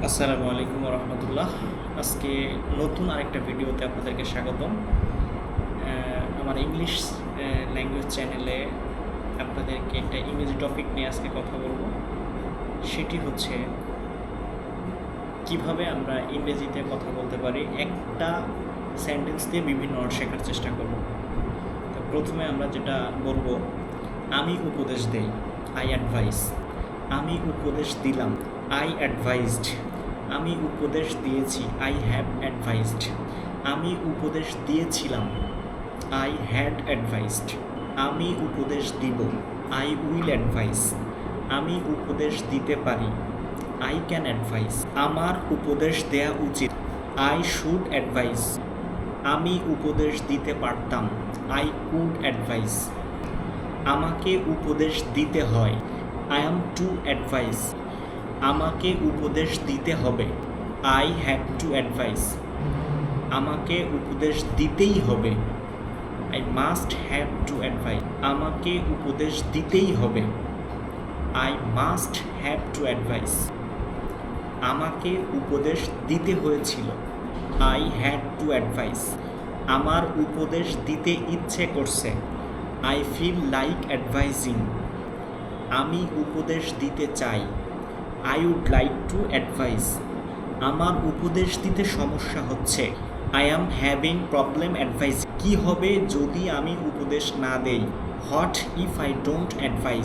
আসসালামু আলাইকুম রহমতুল্লাহ। আজকে নতুন আরেকটা ভিডিওতে আপনাদেরকে স্বাগতম। আমার ইংলিশ ল্যাঙ্গুয়েজ চ্যানেলে আপনাদেরকে একটা ইংরেজি টপিক নিয়ে আজকে কথা বলবো। সেটি হচ্ছে কিভাবে আমরা ইংরেজিতে কথা বলতে পারি। একটা সেন্টেন্স দিয়ে বিভিন্ন ওয়ার্ড শেখার চেষ্টা করব। তো প্রথমে আমরা যেটা বলবো, আমি উপদেশ দেই, আই অ্যাডভাইস। আমি উপদেশ দিলাম, আই অ্যাডভাইজড। আমি উপদেশ দিয়েছি, আই হ্যাভ অ্যাডভাইজড। আমি উপদেশ দিয়েছিলাম, আই হ্যাড অ্যাডভাইজড। আমি উপদেশ দিব, আই উইল অ্যাডভাইস। আমি উপদেশ দিতে পারি, আই ক্যান অ্যাডভাইস। আমার উপদেশ দেয়া উচিত, আই শুড অ্যাডভাইস। আমি উপদেশ দিতে পারতাম, আই কুড অ্যাডভাইস। আমাকে উপদেশ দিতে হয়, আই অ্যাম টু অ্যাডভাইস। আমাকে উপদেশ দিতে হবে, আই হ্যাভ টু অ্যাডভাইস। আমাকে উপদেশ দিতেই হবে, I must have to advice. আমাকে উপদেশ দিতেই হবে, I must have to advice. আমাকে উপদেশ দিতে হয়েছিল, আই হ্যাড টু অ্যাডভাইস। আমার উপদেশ দিতে ইচ্ছে করছে, আই ফিল লাইক অ্যাডভাইজিং। আমি উপদেশ দিতে চাই, I would like to advise. আমার উপদেশ দিতে সমস্যা হচ্ছে, I am having problem advise. কী হবে যদি আমি উপদেশ না দেই, what if I don't advice.